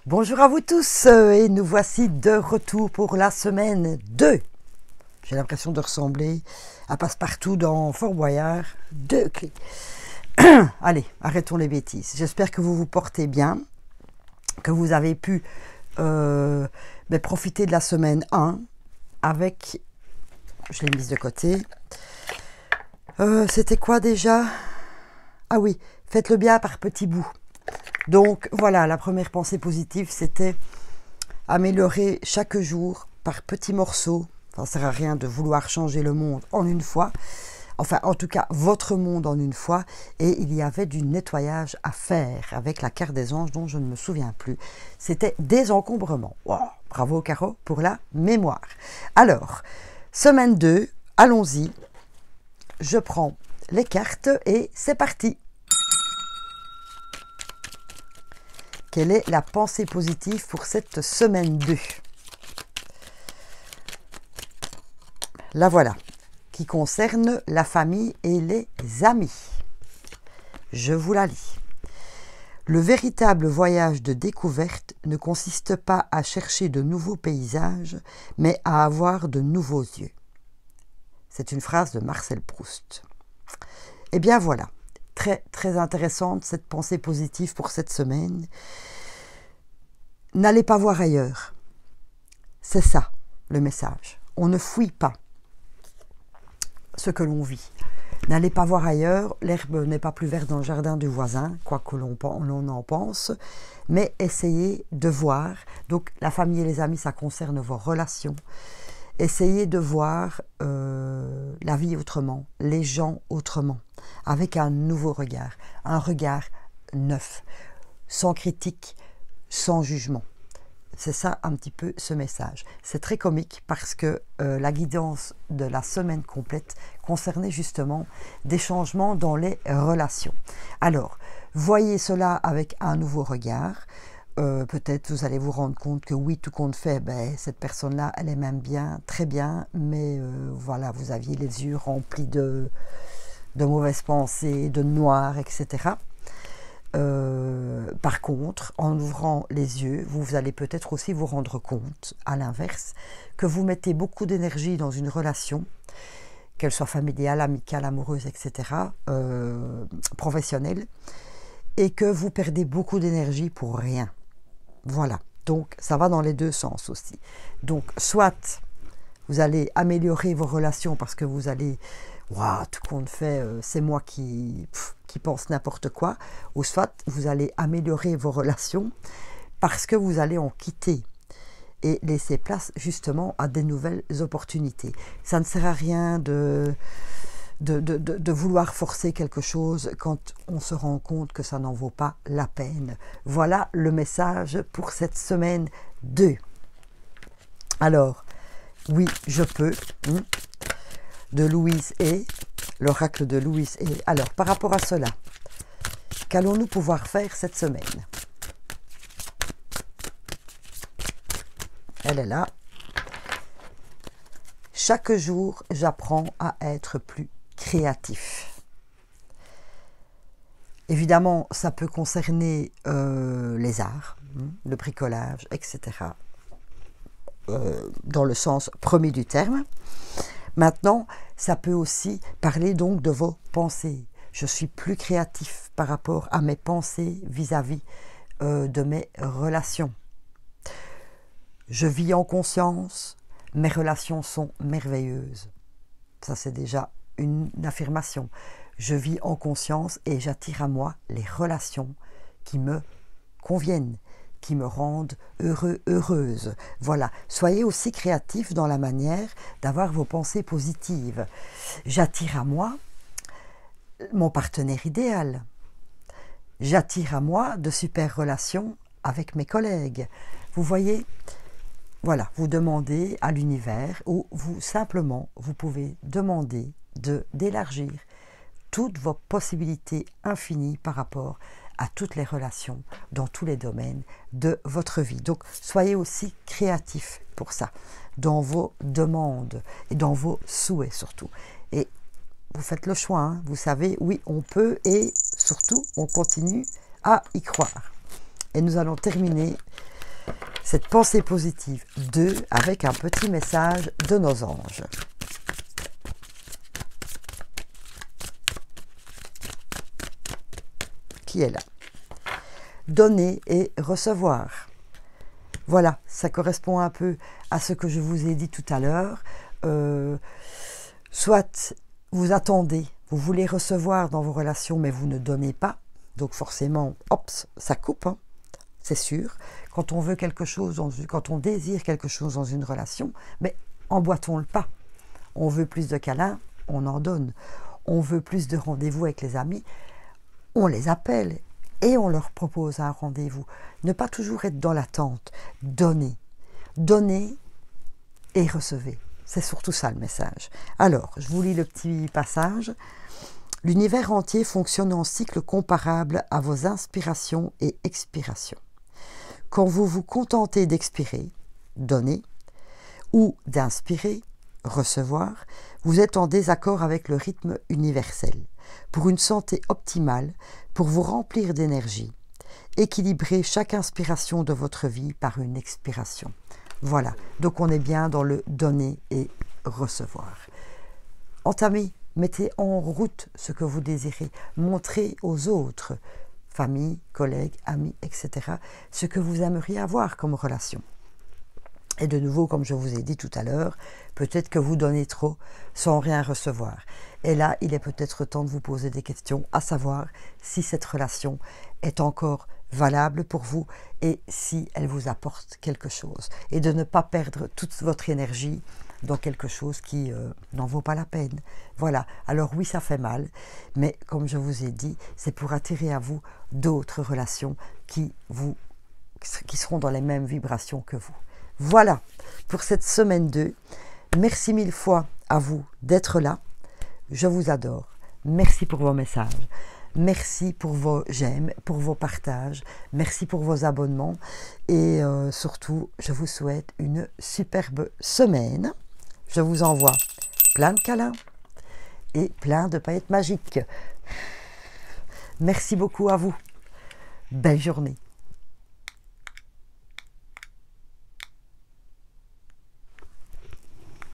Bonjour à vous tous et nous voici de retour pour la semaine 2. J'ai l'impression de ressembler à Passepartout dans Fort Boyard. 2 clés. Allez, arrêtons les bêtises. J'espère que vous vous portez bien, que vous avez pu profiter de la semaine 1 avec... Je l'ai mise de côté. C'était quoi déjà? Ah oui, faites le bien par petits bouts. Donc voilà, la première pensée positive, c'était améliorer chaque jour par petits morceaux. Ça ne sert à rien de vouloir changer le monde en une fois. Enfin, en tout cas, votre monde en une fois. Et il y avait du nettoyage à faire avec la carte des anges dont je ne me souviens plus. C'était désencombrement. Wow, bravo Caro pour la mémoire. Alors, semaine 2, allons-y. Je prends les cartes et c'est parti. Quelle est la pensée positive pour cette semaine 2? La voilà, qui concerne la famille et les amis. Je vous la lis. Le véritable voyage de découverte ne consiste pas à chercher de nouveaux paysages, mais à avoir de nouveaux yeux. C'est une phrase de Marcel Proust. Eh bien voilà. Très, très intéressante cette pensée positive pour cette semaine. N'allez pas voir ailleurs. C'est ça, le message. On ne fouille pas ce que l'on vit. N'allez pas voir ailleurs. L'herbe n'est pas plus verte dans le jardin du voisin, quoi que l'on en pense. Mais essayez de voir. Donc, la famille et les amis, ça concerne vos relations. Essayez de voir la vie autrement, les gens autrement, avec un nouveau regard, un regard neuf, sans critique, sans jugement. C'est ça un petit peu ce message. C'est très comique parce que la guidance de la semaine complète concernait justement des changements dans les relations. Alors, voyez cela avec un nouveau regard. Peut-être vous allez vous rendre compte que oui, tout compte fait, cette personne-là, elle est même bien, très bien, mais voilà, vous aviez les yeux remplis de mauvaises pensées, de noir, etc. Par contre, en ouvrant les yeux, vous allez peut-être aussi vous rendre compte, à l'inverse, que vous mettez beaucoup d'énergie dans une relation, qu'elle soit familiale, amicale, amoureuse, etc., professionnelle, et que vous perdez beaucoup d'énergie pour rien. Voilà, donc ça va dans les deux sens aussi. Donc, soit vous allez améliorer vos relations parce que vous allez, waouh, tout compte fait, c'est moi qui pense n'importe quoi, ou soit vous allez améliorer vos relations parce que vous allez en quitter et laisser place justement à des nouvelles opportunités. Ça ne sert à rien de vouloir forcer quelque chose quand on se rend compte que ça n'en vaut pas la peine. Voilà le message pour cette semaine 2. Alors, oui, je peux, de Louise et l'oracle de Louise et. Alors, par rapport à cela, qu'allons-nous pouvoir faire cette semaine? Elle est là. Chaque jour, j'apprends à être plus créatif. Évidemment, ça peut concerner les arts, le bricolage, etc. Dans le sens premier du terme. Maintenant, ça peut aussi parler donc de vos pensées. Je suis plus créatif par rapport à mes pensées vis-à-vis de mes relations. Je vis en conscience, mes relations sont merveilleuses. Ça, c'est déjà une affirmation. Je vis en conscience et j'attire à moi les relations qui me conviennent, qui me rendent heureux, heureuse. Voilà, soyez aussi créatifs dans la manière d'avoir vos pensées positives. J'attire à moi mon partenaire idéal. J'attire à moi de super relations avec mes collègues. Vous voyez, voilà, vous demandez à l'univers ou vous simplement, vous pouvez demander d'élargir toutes vos possibilités infinies par rapport à toutes les relations dans tous les domaines de votre vie. Donc, soyez aussi créatifs pour ça, dans vos demandes et dans vos souhaits surtout. Et vous faites le choix, hein, vous savez, oui, on peut et surtout, on continue à y croire. Et nous allons terminer cette pensée positive. 2, avec un petit message de nos anges. Qui est là? Donner et recevoir. Voilà, ça correspond un peu à ce que je vous ai dit tout à l'heure. Soit vous attendez, vous voulez recevoir dans vos relations, mais vous ne donnez pas. Donc forcément, hop, ça coupe, hein, c'est sûr. Quand on veut quelque chose, quand on désire quelque chose dans une relation, mais emboîtons le pas. On veut plus de câlins, on en donne. On veut plus de rendez-vous avec les amis, on les appelle. Et on leur propose un rendez-vous. Ne pas toujours être dans l'attente. Donnez. Donnez et recevez. C'est surtout ça le message. Alors, je vous lis le petit passage. L'univers entier fonctionne en cycle comparable à vos inspirations et expirations. Quand vous vous contentez d'expirer, donner, ou d'inspirer, recevoir, vous êtes en désaccord avec le rythme universel. Pour une santé optimale, pour vous remplir d'énergie, équilibrez chaque inspiration de votre vie par une expiration. Voilà, donc on est bien dans le donner et recevoir. Entamez, mettez en route ce que vous désirez, montrez aux autres, famille, collègues, amis, etc., ce que vous aimeriez avoir comme relation. Et de nouveau, comme je vous ai dit tout à l'heure, peut-être que vous donnez trop sans rien recevoir. Et là, il est peut-être temps de vous poser des questions, à savoir si cette relation est encore valable pour vous et si elle vous apporte quelque chose. Et de ne pas perdre toute votre énergie dans quelque chose qui n'en vaut pas la peine. Voilà, alors oui, ça fait mal, mais comme je vous ai dit, c'est pour attirer à vous d'autres relations qui seront dans les mêmes vibrations que vous. Voilà pour cette semaine 2. Merci mille fois à vous d'être là. Je vous adore. Merci pour vos messages. Merci pour vos j'aime, pour vos partages. Merci pour vos abonnements. Et surtout, je vous souhaite une superbe semaine. Je vous envoie plein de câlins et plein de paillettes magiques. Merci beaucoup à vous. Belle journée.